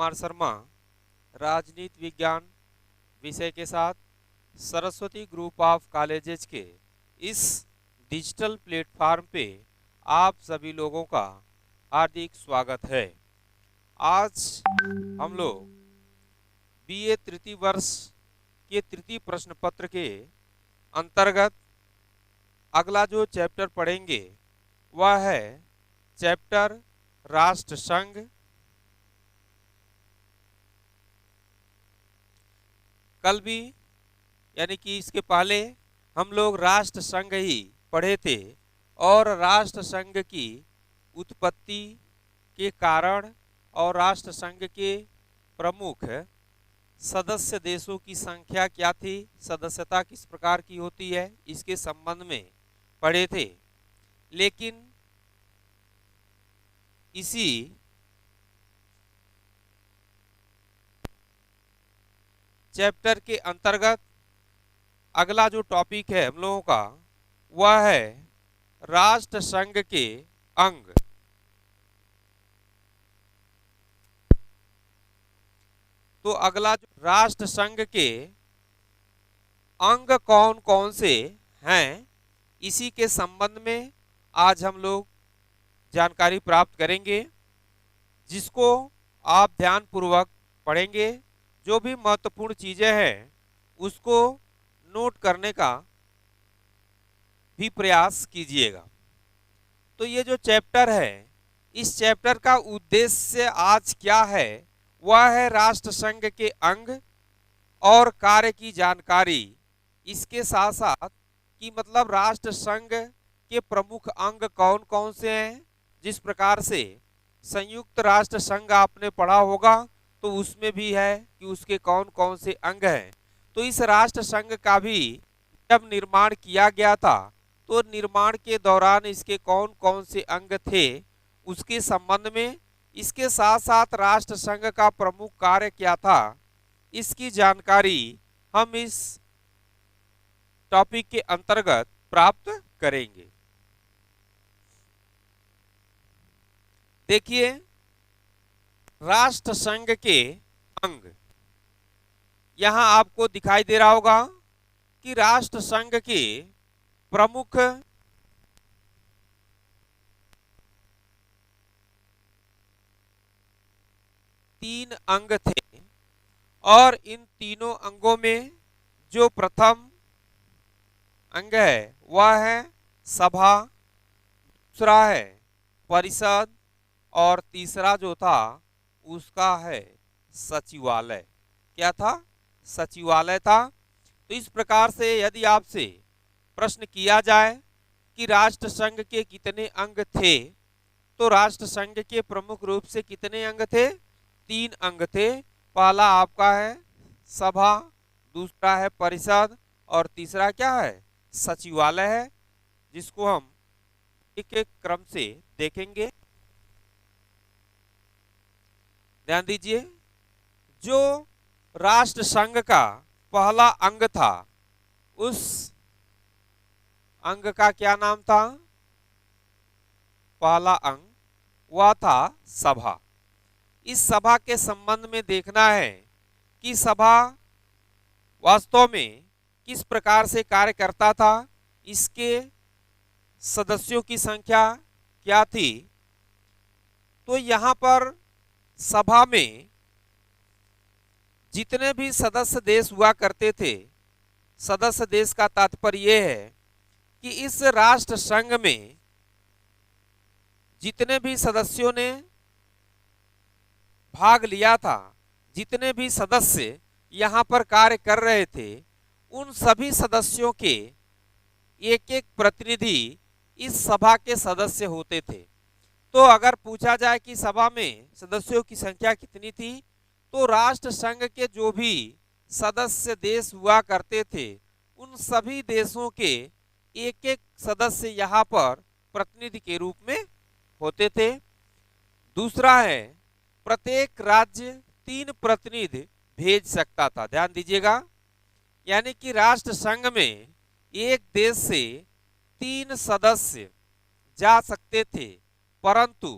कुमार शर्मा राजनीति विज्ञान विषय के साथ सरस्वती ग्रुप ऑफ कॉलेजेस के इस डिजिटल प्लेटफॉर्म पे आप सभी लोगों का हार्दिक स्वागत है। आज हम लोग बीए तृतीय वर्ष के तृतीय प्रश्न पत्र के अंतर्गत अगला जो चैप्टर पढ़ेंगे वह है चैप्टर राष्ट्र संघ। कल भी यानी कि इसके पहले हम लोग राष्ट्र संघ ही पढ़े थे और राष्ट्र संघ की उत्पत्ति के कारण और राष्ट्र संघ के प्रमुख सदस्य देशों की संख्या क्या थी, सदस्यता किस प्रकार की होती है, इसके संबंध में पढ़े थे। लेकिन इसी चैप्टर के अंतर्गत अगला जो टॉपिक है हम लोगों का वह है राष्ट्र संघ के अंग। तो अगला जो राष्ट्र संघ के अंग कौन कौन से हैं, इसी के संबंध में आज हम लोग जानकारी प्राप्त करेंगे, जिसको आप ध्यान पूर्वक पढ़ेंगे। जो भी महत्वपूर्ण चीजें हैं उसको नोट करने का भी प्रयास कीजिएगा। तो ये जो चैप्टर है, इस चैप्टर का उद्देश्य आज क्या है, वह है राष्ट्र संघ के अंग और कार्य की जानकारी। इसके साथ साथ कि मतलब राष्ट्र संघ के प्रमुख अंग कौन कौन से हैं। जिस प्रकार से संयुक्त राष्ट्र संघ आपने पढ़ा होगा तो उसमें भी है कि उसके कौन कौन से अंग हैं। तो इस राष्ट्र संघ का भी जब निर्माण किया गया था तो निर्माण के दौरान इसके कौन कौन से अंग थे उसके संबंध में, इसके साथ साथ राष्ट्र संघ का प्रमुख कार्य क्या था, इसकी जानकारी हम इस टॉपिक के अंतर्गत प्राप्त करेंगे। देखिए, राष्ट्र संघ के अंग यहां आपको दिखाई दे रहा होगा कि राष्ट्र संघ के प्रमुख तीन अंग थे और इन तीनों अंगों में जो प्रथम अंग है वह है सभा, दूसरा है परिषद और तीसरा जो था उसका है सचिवालय। क्या था? सचिवालय था। तो इस प्रकार से यदि आपसे प्रश्न किया जाए कि राष्ट्र संघ के कितने अंग थे, तो राष्ट्र संघ के प्रमुख रूप से कितने अंग थे? तीन अंग थे। पहला आपका है सभा, दूसरा है परिषद और तीसरा क्या है? सचिवालय है, जिसको हम एक एक क्रम से देखेंगे। ध्यान दीजिए, जो राष्ट्र संघ का पहला अंग था उस अंग का क्या नाम था? पहला अंग वह था सभा। इस सभा के संबंध में देखना है कि सभा वास्तव में किस प्रकार से कार्य करता था, इसके सदस्यों की संख्या क्या थी। तो यहाँ पर सभा में जितने भी सदस्य देश हुआ करते थे, सदस्य देश का तात्पर्य यह है कि इस राष्ट्र संघ में जितने भी सदस्यों ने भाग लिया था, जितने भी सदस्य यहाँ पर कार्य कर रहे थे, उन सभी सदस्यों के एक एक प्रतिनिधि इस सभा के सदस्य होते थे। तो अगर पूछा जाए कि सभा में सदस्यों की संख्या कितनी थी, तो राष्ट्र संघ के जो भी सदस्य देश हुआ करते थे उन सभी देशों के एक एक सदस्य यहाँ पर प्रतिनिधि के रूप में होते थे। दूसरा है, प्रत्येक राज्य 3 प्रतिनिधि भेज सकता था। ध्यान दीजिएगा, यानी कि राष्ट्र संघ में एक देश से 3 सदस्य जा सकते थे, परंतु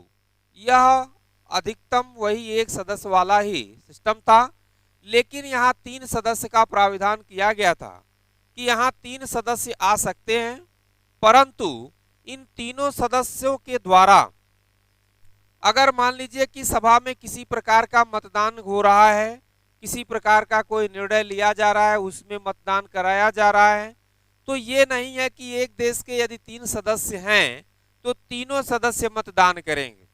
यह अधिकतम वही एक सदस्य वाला ही सिस्टम था, लेकिन यहाँ 3 सदस्य का प्राविधान किया गया था कि यहाँ 3 सदस्य आ सकते हैं, परंतु इन तीनों सदस्यों के द्वारा अगर मान लीजिए कि सभा में किसी प्रकार का मतदान हो रहा है, किसी प्रकार का कोई निर्णय लिया जा रहा है, उसमें मतदान कराया जा रहा है, तो ये नहीं है कि एक देश के यदि 3 सदस्य हैं तो तीनों सदस्य मतदान करेंगे,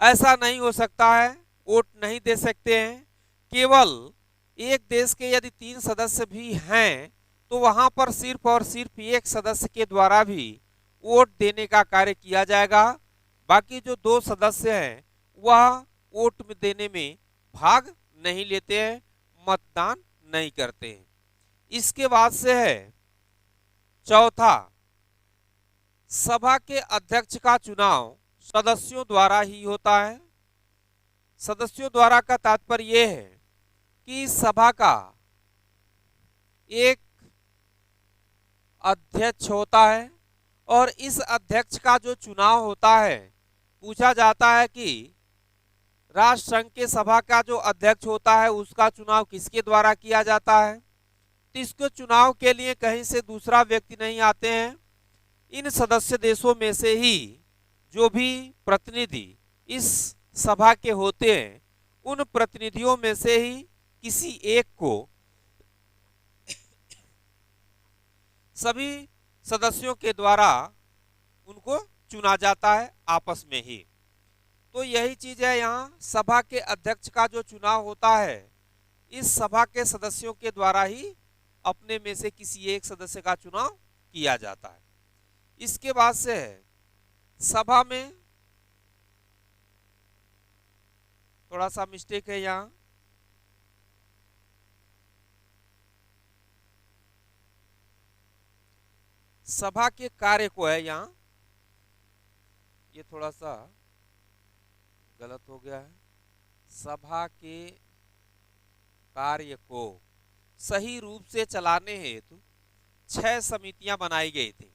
ऐसा नहीं हो सकता है, वोट नहीं दे सकते हैं। केवल एक देश के यदि 3 सदस्य भी हैं तो वहां पर सिर्फ और सिर्फ एक सदस्य के द्वारा भी वोट देने का कार्य किया जाएगा, बाकी जो 2 सदस्य हैं वह वोट में देने में भाग नहीं लेते हैं, मतदान नहीं करते हैं। इसके बाद से है चौथा, सभा के अध्यक्ष का चुनाव सदस्यों द्वारा ही होता है। सदस्यों द्वारा का तात्पर्य यह है कि सभा का एक अध्यक्ष होता है और इस अध्यक्ष का जो चुनाव होता है, पूछा जाता है कि राष्ट्र संघ के सभा का जो अध्यक्ष होता है उसका चुनाव किसके द्वारा किया जाता है, तो इसके चुनाव के लिए कहीं से दूसरा व्यक्ति नहीं आते हैं, इन सदस्य देशों में से ही जो भी प्रतिनिधि इस सभा के होते हैं उन प्रतिनिधियों में से ही किसी एक को सभी सदस्यों के द्वारा उनको चुना जाता है आपस में ही। तो यही चीज है, यहाँ सभा के अध्यक्ष का जो चुनाव होता है इस सभा के सदस्यों के द्वारा ही अपने में से किसी एक सदस्य का चुनाव किया जाता है। इसके बाद से है सभा में थोड़ा सा मिस्टेक है, यहाँ सभा के कार्य को है, यहाँ ये थोड़ा सा गलत हो गया है। सभा के कार्य को सही रूप से चलाने हेतु 6 समितियां बनाई गई थी।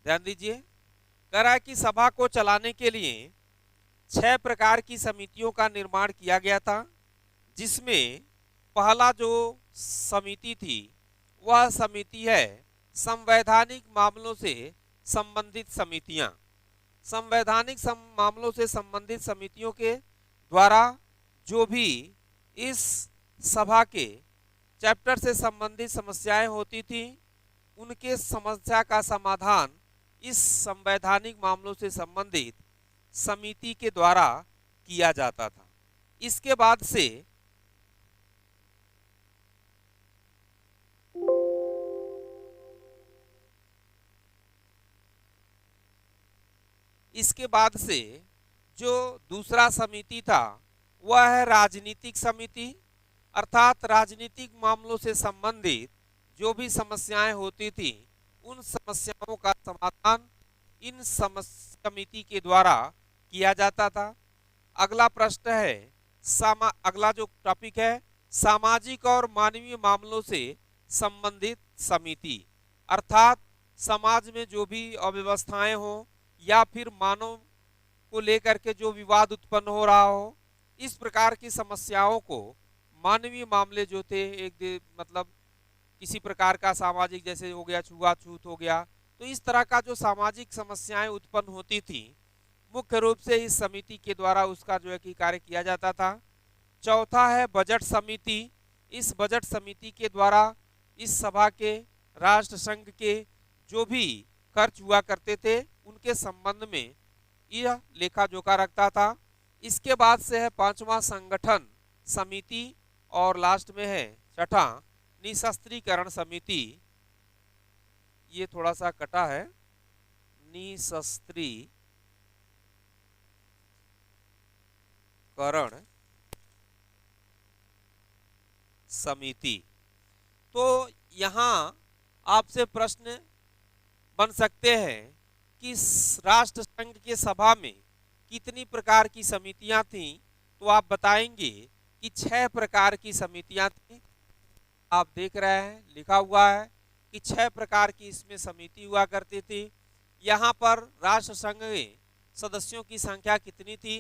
ध्यान दीजिए, कह रहा है कि सभा को चलाने के लिए 6 प्रकार की समितियों का निर्माण किया गया था, जिसमें पहला जो समिति थी वह समिति है संवैधानिक मामलों से संबंधित समितियां। संवैधानिक मामलों से संबंधित समितियों के द्वारा जो भी इस सभा के चैप्टर से संबंधित समस्याएं होती थी उनके समस्या का समाधान इस संवैधानिक मामलों से संबंधित समिति के द्वारा किया जाता था। इसके बाद से जो दूसरा समिति था वह है राजनीतिक समिति, अर्थात राजनीतिक मामलों से संबंधित जो भी समस्याएं होती थी उन समस्याओं का समाधान इन समिति के द्वारा किया जाता था। अगला प्रश्न है अगला जो टॉपिक है सामाजिक और मानवीय मामलों से संबंधित समिति, अर्थात समाज में जो भी अव्यवस्थाएं हो या फिर मानव को लेकर के जो विवाद उत्पन्न हो रहा हो, इस प्रकार की समस्याओं को मानवीय मामले जो थे मतलब किसी प्रकार का सामाजिक जैसे हो गया छुआछूत हो गया, तो इस तरह का जो सामाजिक समस्याएं उत्पन्न होती थी मुख्य रूप से इस समिति के द्वारा उसका जो है कि कार्य किया जाता था। चौथा है बजट समिति। इस बजट समिति के द्वारा इस सभा के राष्ट्र संघ के जो भी खर्च हुआ करते थे उनके संबंध में यह लेखा जोखा रखता था। इसके बाद से है पांचवा संगठन समिति और लास्ट में है छठा निशस्त्रीकरण समिति। ये थोड़ा सा कटा है, निशस्त्रीकरण समिति। तो यहाँ आपसे प्रश्न बन सकते हैं कि राष्ट्र संघ के सभा में कितनी प्रकार की समितियां थीं, तो आप बताएंगे कि 6 प्रकार की समितियां थी। आप देख रहे हैं लिखा हुआ है कि 6 प्रकार की इसमें समिति हुआ करती थी। यहाँ पर राष्ट्र संघ में सदस्यों की संख्या कितनी थी,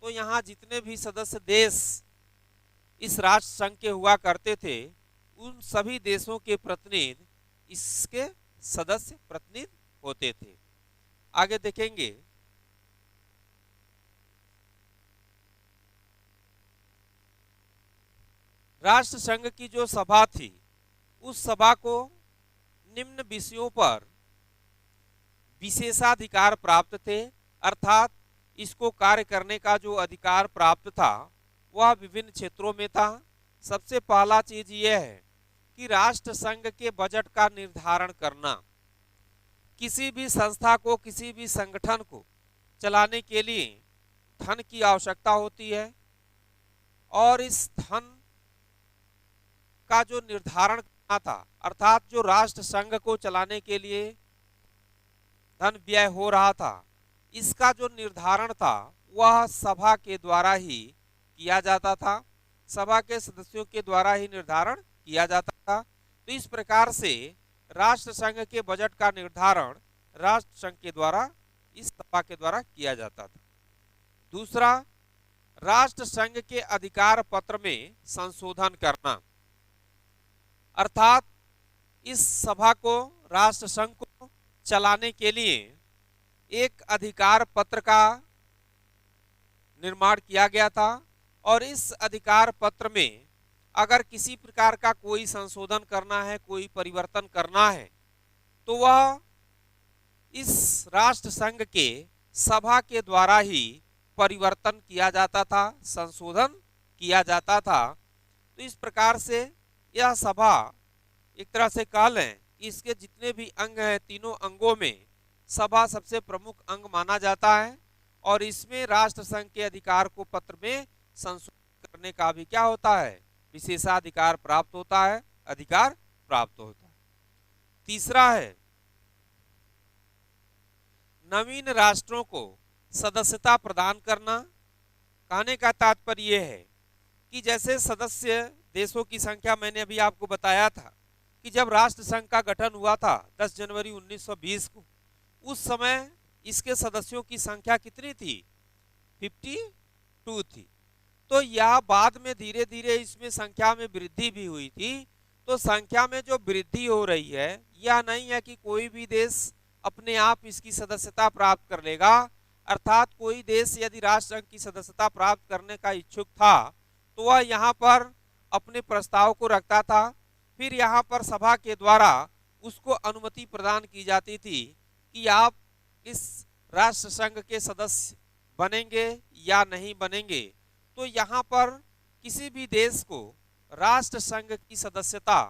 तो यहाँ जितने भी सदस्य देश इस राष्ट्र संघ के हुआ करते थे उन सभी देशों के प्रतिनिधि इसके सदस्य प्रतिनिधि होते थे। आगे देखेंगे, राष्ट्र संघ की जो सभा थी उस सभा को निम्न विषयों पर विशेषाधिकार प्राप्त थे, अर्थात इसको कार्य करने का जो अधिकार प्राप्त था वह विभिन्न क्षेत्रों में था। सबसे पहला चीज यह है कि राष्ट्र संघ के बजट का निर्धारण करना। किसी भी संस्था को, किसी भी संगठन को चलाने के लिए धन की आवश्यकता होती है और इस धन का जो निर्धारण करना था, अर्थात जो राष्ट्र संघ को चलाने के लिए धन व्यय हो रहा था, इसका जो निर्धारण था वह सभा के द्वारा ही किया जाता था, सभा के सदस्यों के द्वारा ही निर्धारण किया जाता था। तो इस प्रकार से राष्ट्र संघ के बजट का निर्धारण राष्ट्र संघ के द्वारा, इस सभा के द्वारा किया जाता था। दूसरा, राष्ट्र संघ के अधिकार पत्र में संशोधन करना, अर्थात इस सभा को, राष्ट्र संघ को चलाने के लिए एक अधिकार पत्र का निर्माण किया गया था और इस अधिकार पत्र में अगर किसी प्रकार का कोई संशोधन करना है, कोई परिवर्तन करना है, तो वह इस राष्ट्र संघ के सभा के द्वारा ही परिवर्तन किया जाता था, संशोधन किया जाता था। तो इस प्रकार से यह सभा एक तरह से कह लें कि इसके जितने भी अंग हैं, तीनों अंगों में सभा सबसे प्रमुख अंग माना जाता है और इसमें राष्ट्र संघ के अधिकार को पत्र में संशोधन करने का भी क्या होता है, विशेषाधिकार प्राप्त होता है, अधिकार प्राप्त होता है। तीसरा है, नवीन राष्ट्रों को सदस्यता प्रदान करना। कहने का तात्पर्य यह है कि जैसे सदस्य देशों की संख्या मैंने अभी आपको बताया था कि जब राष्ट्र संघ का गठन हुआ था 10 जनवरी 1920 को, उस समय इसके सदस्यों की संख्या कितनी थी, 52 थी। तो यह बाद में धीरे धीरे इसमें संख्या में वृद्धि भी हुई थी। तो संख्या में जो वृद्धि हो रही है यह नहीं है कि कोई भी देश अपने आप इसकी सदस्यता प्राप्त कर लेगा, अर्थात कोई देश यदि राष्ट्र संघ की सदस्यता प्राप्त करने का इच्छुक था तो वह यहाँ पर अपने प्रस्ताव को रखता था, फिर यहाँ पर सभा के द्वारा उसको अनुमति प्रदान की जाती थी कि आप इस राष्ट्र संघ के सदस्य बनेंगे या नहीं बनेंगे। तो यहाँ पर किसी भी देश को राष्ट्र संघ की सदस्यता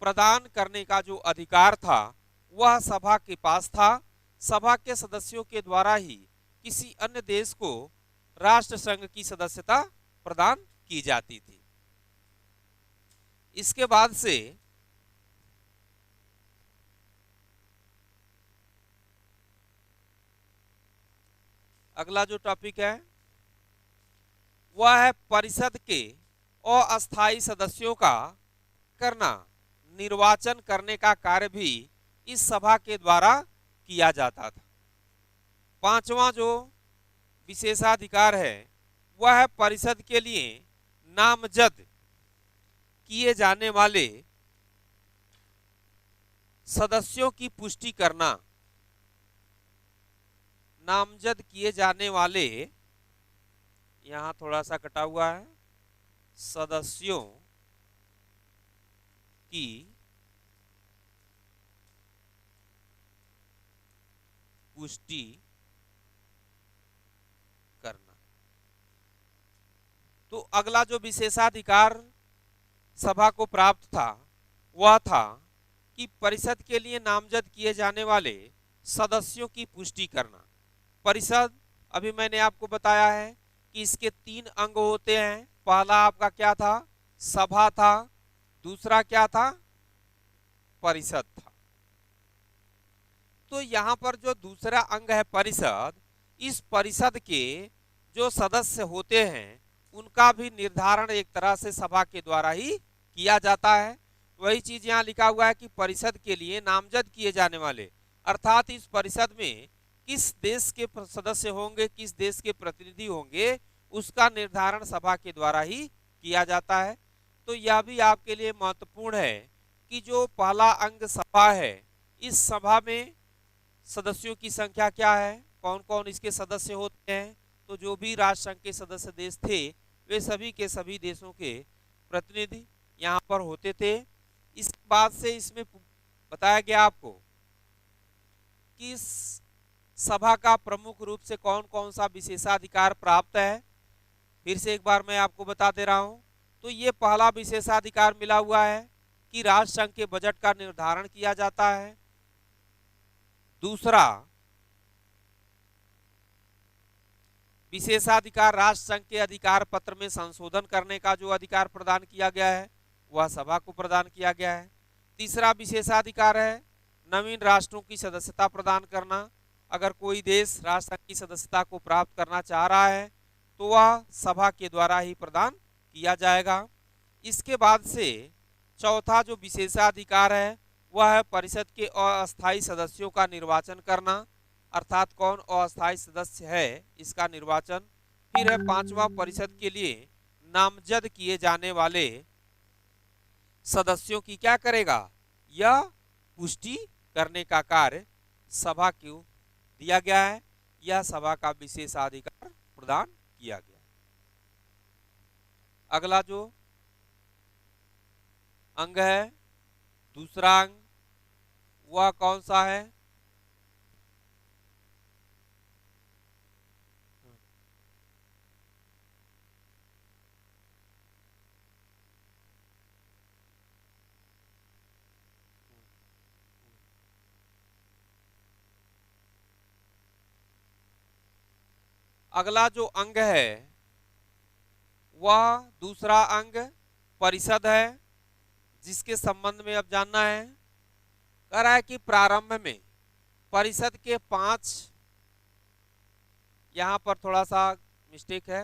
प्रदान करने का जो अधिकार था वह सभा के पास था। सभा के सदस्यों के द्वारा ही किसी अन्य देश को राष्ट्र संघ की सदस्यता प्रदान की जाती थी। इसके बाद से अगला जो टॉपिक है वह है परिषद के अस्थायी सदस्यों का करना। निर्वाचन करने का कार्य भी इस सभा के द्वारा किया जाता था। पांचवा जो विशेषाधिकार है वह है परिषद के लिए नामजद किए जाने वाले सदस्यों की पुष्टि करना। नामजद किए जाने वाले, यहां थोड़ा सा कटा हुआ है, सदस्यों की पुष्टि करना। तो अगला जो विशेषाधिकार सभा को प्राप्त था वह था कि परिषद के लिए नामजद किए जाने वाले सदस्यों की पुष्टि करना। परिषद अभी मैंने आपको बताया है कि इसके 3 अंग होते हैं। पहला आपका क्या था, सभा था, दूसरा क्या था, परिषद था। तो यहाँ पर जो दूसरा अंग है परिषद, इस परिषद के जो सदस्य होते हैं उनका भी निर्धारण एक तरह से सभा के द्वारा ही किया जाता है। वही चीज यहाँ लिखा हुआ है कि परिषद के लिए नामजद किए जाने वाले, अर्थात इस परिषद में किस देश के सदस्य होंगे, किस देश के प्रतिनिधि होंगे, उसका निर्धारण सभा के द्वारा ही किया जाता है। तो यह भी आपके लिए महत्वपूर्ण है कि जो पहला अंग सभा है, इस सभा में सदस्यों की संख्या क्या है, कौन कौन इसके सदस्य होते हैं। तो जो भी राष्ट्र संघ के सदस्य देश थे, वे सभी के सभी देशों के प्रतिनिधि यहाँ पर होते थे। इस बात से इसमें बताया गया आपको कि सभा का प्रमुख रूप से कौन कौन सा विशेषाधिकार प्राप्त है। फिर से एक बार मैं आपको बता दे रहा हूं। तो ये पहला विशेषाधिकार मिला हुआ है कि राष्ट्र संघ के बजट का निर्धारण किया जाता है। दूसरा विशेषाधिकार, राष्ट्र संघ के अधिकार पत्र में संशोधन करने का जो अधिकार प्रदान किया गया है, वह सभा को प्रदान किया गया है। तीसरा विशेषाधिकार है नवीन राष्ट्रों की सदस्यता प्रदान करना। अगर कोई देश राष्ट्र संघ की सदस्यता को प्राप्त करना चाह रहा है तो वह सभा के द्वारा ही प्रदान किया जाएगा। इसके बाद से चौथा जो विशेषाधिकार है वह है परिषद के अस्थायी सदस्यों का निर्वाचन करना, अर्थात कौन अस्थायी सदस्य है इसका निर्वाचन। फिर है पांचवा, परिषद के लिए नामजद किए जाने वाले सदस्यों की क्या करेगा, यह पुष्टि करने का कार्य सभा को दिया गया है। यह सभा का विशेषाधिकार प्रदान किया गया। अगला जो अंग है, दूसरा अंग, वह कौन सा है, अगला जो अंग है वह दूसरा अंग परिषद है, जिसके संबंध में अब जानना है। कह रहा है कि प्रारंभ में परिषद के 5, यहां पर थोड़ा सा मिस्टेक है,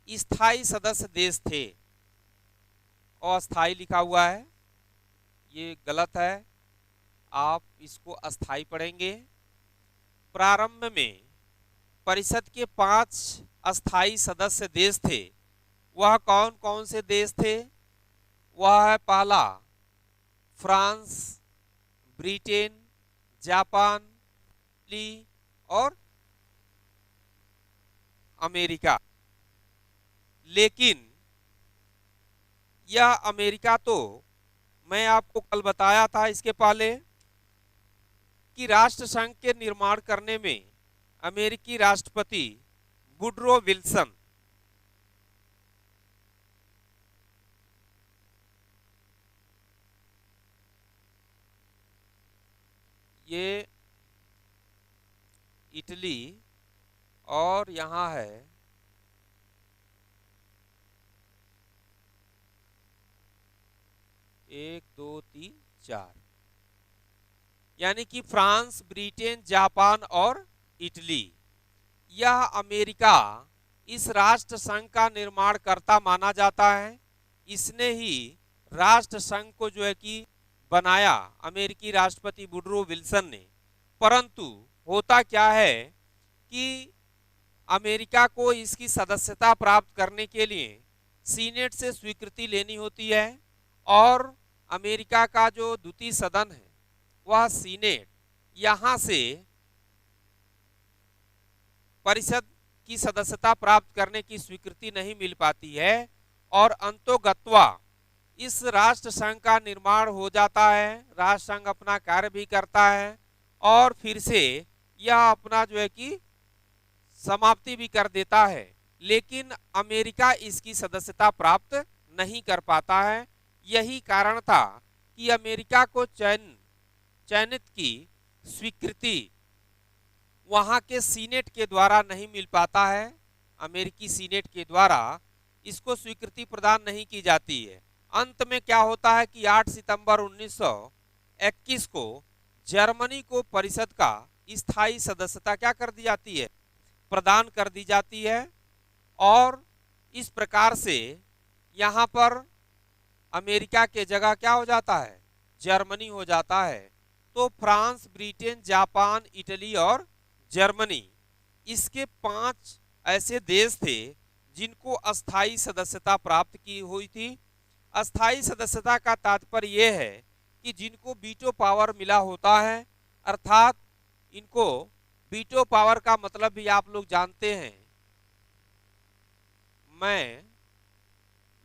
स्थायी सदस्य देश थे, अस्थायी लिखा हुआ है, ये गलत है, आप इसको अस्थायी पढ़ेंगे। प्रारंभ में परिषद के 5 अस्थायी सदस्य देश थे। वह कौन कौन से देश थे, वह है पहला फ्रांस, ब्रिटेन, जापान, इटली और अमेरिका। लेकिन यह अमेरिका तो मैं आपको कल बताया था इसके पहले कि राष्ट्र संघ के निर्माण करने में अमेरिकी राष्ट्रपति वुडरो विल्सन ये इटली और यहाँ है 1 2 3 4, यानी कि फ्रांस, ब्रिटेन, जापान और इटली, यह अमेरिका इस राष्ट्र संघ का निर्माणकर्ता माना जाता है। इसने ही राष्ट्र संघ को जो है कि बनाया, अमेरिकी राष्ट्रपति वुडरो विल्सन ने। परंतु होता क्या है कि अमेरिका को इसकी सदस्यता प्राप्त करने के लिए सीनेट से स्वीकृति लेनी होती है, और अमेरिका का जो द्वितीय सदन है वह सीनेट, यहां से परिषद की सदस्यता प्राप्त करने की स्वीकृति नहीं मिल पाती है, और अंतोगत्वा इस राष्ट्र संघ का निर्माण हो जाता है, राष्ट्र संघ अपना कार्य भी करता है, और फिर से यह अपना जो है कि समाप्ति भी कर देता है। लेकिन अमेरिका इसकी सदस्यता प्राप्त नहीं कर पाता है। यही कारण था कि अमेरिका को चयनित की स्वीकृति वहां के सीनेट के द्वारा नहीं मिल पाता है। अमेरिकी सीनेट के द्वारा इसको स्वीकृति प्रदान नहीं की जाती है। अंत में क्या होता है कि 8 सितंबर 1921 को जर्मनी को परिषद का स्थायी सदस्यता क्या कर दी जाती है, प्रदान कर दी जाती है, और इस प्रकार से यहाँ पर अमेरिका के जगह क्या हो जाता है, जर्मनी हो जाता है। तो फ्रांस, ब्रिटेन, जापान, इटली और जर्मनी, इसके 5 ऐसे देश थे जिनको अस्थाई सदस्यता प्राप्त की हुई थी। अस्थाई सदस्यता का तात्पर्य यह है कि जिनको वीटो पावर मिला होता है, अर्थात इनको वीटो पावर का मतलब भी आप लोग जानते हैं, मैं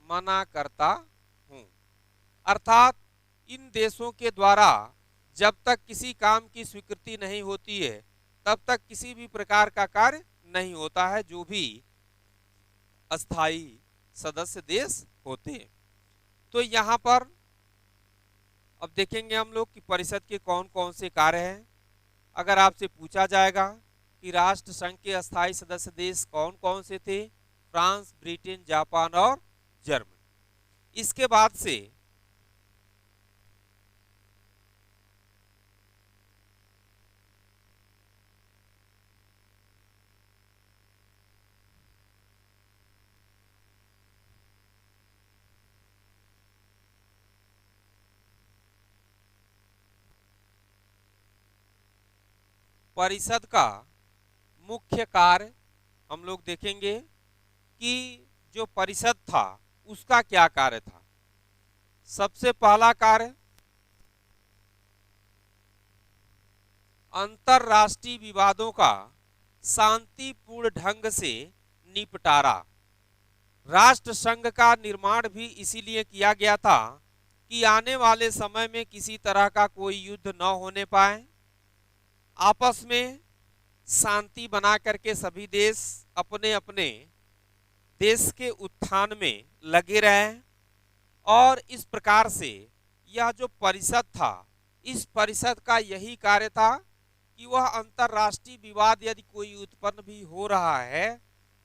मना करता हूं। अर्थात इन देशों के द्वारा जब तक किसी काम की स्वीकृति नहीं होती है तब तक किसी भी प्रकार का कार्य नहीं होता है, जो भी अस्थाई सदस्य देश होते हैं। तो यहाँ पर अब देखेंगे हम लोग कि परिषद के कौन कौन से कार्य हैं। अगर आपसे पूछा जाएगा कि राष्ट्र संघ के अस्थाई सदस्य देश कौन कौन से थे, फ्रांस, ब्रिटेन, जापान और जर्मनी। इसके बाद से परिषद का मुख्य कार्य हम लोग देखेंगे कि जो परिषद था उसका क्या कार्य था। सबसे पहला कार्य अंतरराष्ट्रीय विवादों का शांतिपूर्ण ढंग से निपटारा। राष्ट्र संघ का निर्माण भी इसीलिए किया गया था कि आने वाले समय में किसी तरह का कोई युद्ध न होने पाए, आपस में शांति बना करके सभी देश अपने अपने देश के उत्थान में लगे रहें। और इस प्रकार से यह जो परिषद था, इस परिषद का यही कार्य था कि वह अंतरराष्ट्रीय विवाद यदि कोई उत्पन्न भी हो रहा है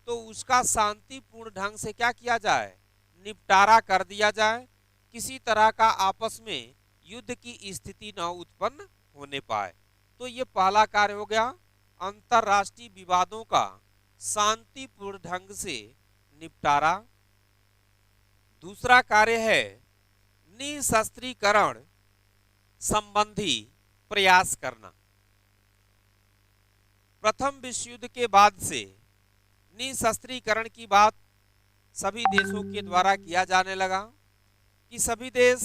तो उसका शांतिपूर्ण ढंग से क्या किया जाए, निपटारा कर दिया जाए, किसी तरह का आपस में युद्ध की स्थिति न उत्पन्न होने पाए। तो ये पहला कार्य हो गया, अंतरराष्ट्रीय विवादों का शांतिपूर्ण ढंग से निपटारा। दूसरा कार्य है निशस्त्रीकरण संबंधी प्रयास करना। प्रथम विश्व युद्ध के बाद से निशस्त्रीकरण की बात सभी देशों के द्वारा किया जाने लगा कि सभी देश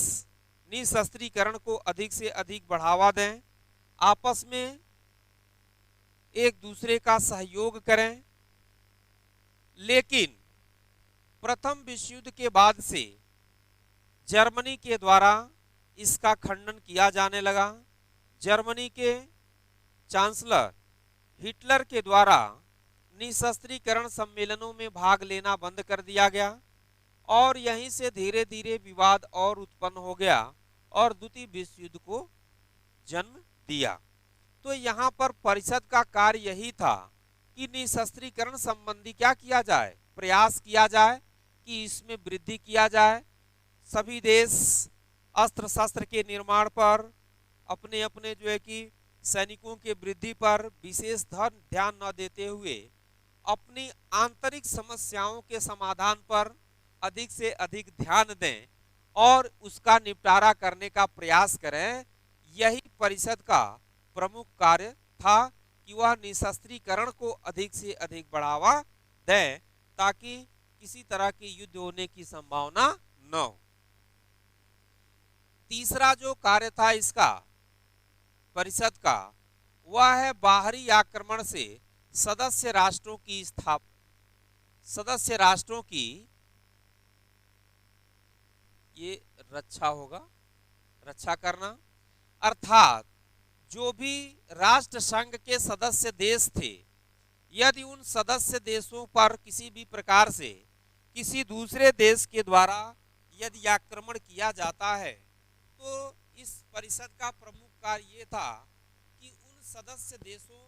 निशस्त्रीकरण को अधिक से अधिक बढ़ावा दें, आपस में एक दूसरे का सहयोग करें। लेकिन प्रथम विश्व युद्ध के बाद से जर्मनी के द्वारा इसका खंडन किया जाने लगा। जर्मनी के चांसलर हिटलर के द्वारा निशस्त्रीकरण सम्मेलनों में भाग लेना बंद कर दिया गया और यहीं से धीरे धीरे विवाद और उत्पन्न हो गया और द्वितीय विश्व युद्ध को जन्म दिया। तो यहाँ पर परिषद का कार्य यही था कि निशस्त्रीकरण संबंधी क्या किया जाए, प्रयास किया जाए कि इसमें वृद्धि किया जाए। सभी देश अस्त्र शस्त्र के निर्माण पर, अपने अपने जो है कि सैनिकों के वृद्धि पर विशेष ध्यान न देते हुए अपनी आंतरिक समस्याओं के समाधान पर अधिक से अधिक ध्यान दें और उसका निपटारा करने का प्रयास करें। यही परिषद का प्रमुख कार्य था कि वह निशस्त्रीकरण को अधिक से अधिक बढ़ावा दें ताकि किसी तरह के युद्ध होने की संभावना न हो। तीसरा जो कार्य था इसका परिषद का, वह है बाहरी आक्रमण से सदस्य राष्ट्रों की ये रक्षा करना। अर्थात जो भी राष्ट्र संघ के सदस्य देश थे, यदि उन सदस्य देशों पर किसी भी प्रकार से किसी दूसरे देश के द्वारा यदि आक्रमण किया जाता है तो इस परिषद का प्रमुख कार्य ये था कि उन सदस्य देशों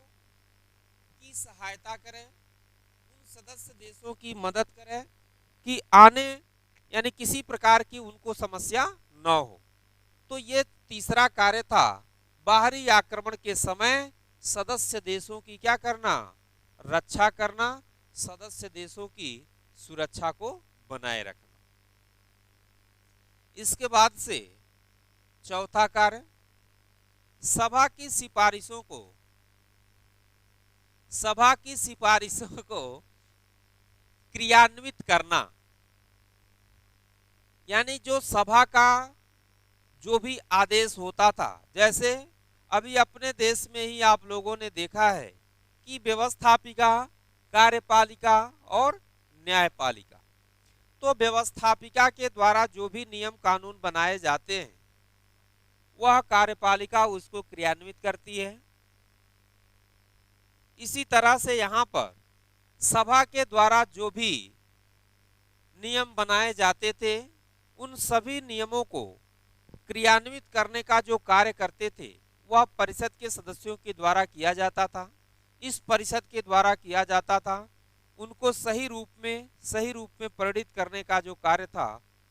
की सहायता करें, उन सदस्य देशों की मदद करें कि आने यानी किसी प्रकार की उनको समस्या न हो। तो ये तीसरा कार्य था, बाहरी आक्रमण के समय सदस्य देशों की क्या करना, रक्षा करना, सदस्य देशों की सुरक्षा को बनाए रखना। इसके बाद से चौथा कार्य, सभा की सिफारिशों को क्रियान्वित करना। यानी जो सभा का जो भी आदेश होता था, जैसे अभी अपने देश में ही आप लोगों ने देखा है कि व्यवस्थापिका, कार्यपालिका और न्यायपालिका। तो व्यवस्थापिका के द्वारा जो भी नियम कानून बनाए जाते हैं वह कार्यपालिका उसको क्रियान्वित करती है। इसी तरह से यहाँ पर सभा के द्वारा जो भी नियम बनाए जाते थे उन सभी नियमों को क्रियान्वित करने का जो कार्य करते थे वह परिषद के सदस्यों के द्वारा किया जाता था। इस परिषद के द्वारा किया जाता था। उनको सही रूप में परिणित करने का जो कार्य था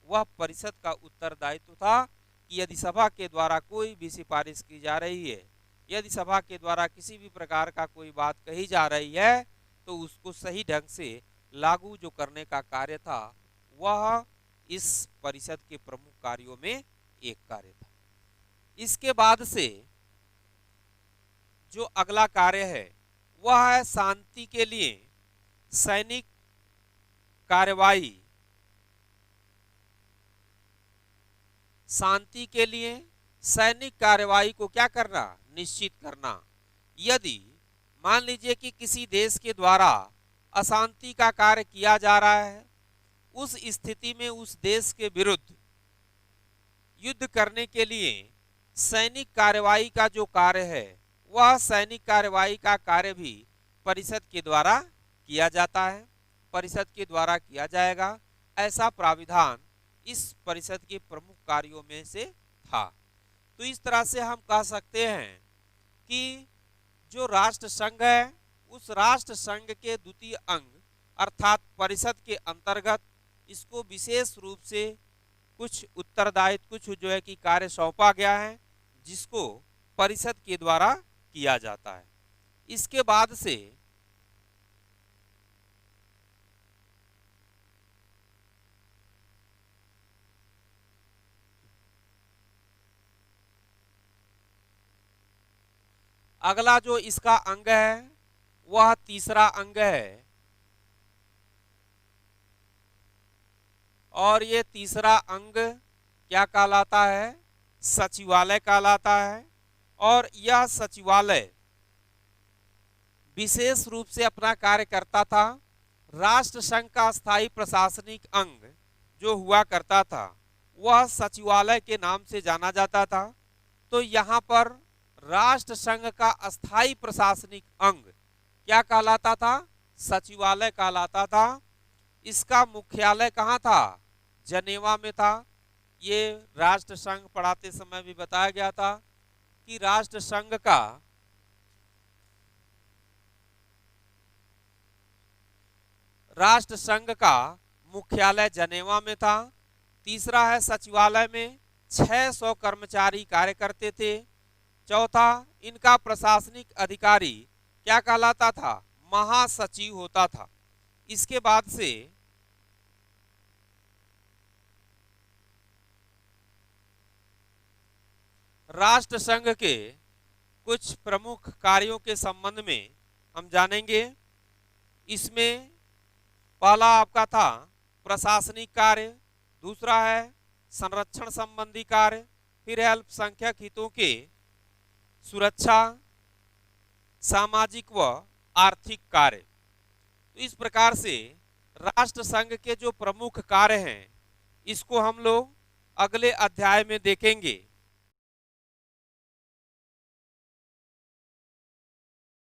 वह परिषद का उत्तरदायित्व था कि यदि सभा के द्वारा कोई भी सिफारिश की जा रही है, यदि सभा के द्वारा किसी भी प्रकार का कोई बात कही जा रही है तो उसको सही ढंग से लागू जो करने का कार्य था वह इस परिषद के प्रमुख कार्यों में एक कार्य था। इसके बाद से जो अगला कार्य है वह है शांति के लिए सैनिक कार्रवाई। शांति के लिए सैनिक कार्रवाई को क्या करना, निश्चित करना। यदि मान लीजिए कि किसी देश के द्वारा अशांति का कार्य किया जा रहा है, उस स्थिति में उस देश के विरुद्ध युद्ध करने के लिए सैनिक कार्रवाई का जो कार्य है वह सैनिक कार्रवाई का कार्य भी परिषद के द्वारा किया जाता है, परिषद के द्वारा किया जाएगा। ऐसा प्राविधान इस परिषद के प्रमुख कार्यों में से था। तो इस तरह से हम कह सकते हैं कि जो राष्ट्र संघ है उस राष्ट्र संघ के द्वितीय अंग अर्थात परिषद के अंतर्गत इसको विशेष रूप से कुछ उत्तरदायित्व, कुछ जो है कि कार्य सौंपा गया है जिसको परिषद के द्वारा किया जाता है। इसके बाद से अगला जो इसका अंग है वह तीसरा अंग है, और ये तीसरा अंग क्या कहलाता है, सचिवालय कहलाता है। और यह सचिवालय विशेष रूप से अपना कार्य करता था। राष्ट्र संघ का स्थायी प्रशासनिक अंग जो हुआ करता था वह सचिवालय के नाम से जाना जाता था। तो यहाँ पर राष्ट्र संघ का अस्थायी प्रशासनिक अंग क्या कहलाता था, सचिवालय कहलाता था। इसका मुख्यालय कहाँ था, जनेवा में था। ये राष्ट्र संघ पढ़ाते समय भी बताया गया था कि राष्ट्र संघ का मुख्यालय जनेवा में था। तीसरा है सचिवालय में 600 कर्मचारी कार्य करते थे। चौथा, इनका प्रशासनिक अधिकारी क्या कहलाता था, महासचिव होता था। इसके बाद से राष्ट्र संघ के कुछ प्रमुख कार्यों के संबंध में हम जानेंगे। इसमें पहला आपका था प्रशासनिक कार्य, दूसरा है संरक्षण संबंधी कार्य, फिर है अल्पसंख्यक हितों के सुरक्षा, सामाजिक व आर्थिक कार्य। तो इस प्रकार से राष्ट्र संघ के जो प्रमुख कार्य हैं इसको हम लोग अगले अध्याय में देखेंगे।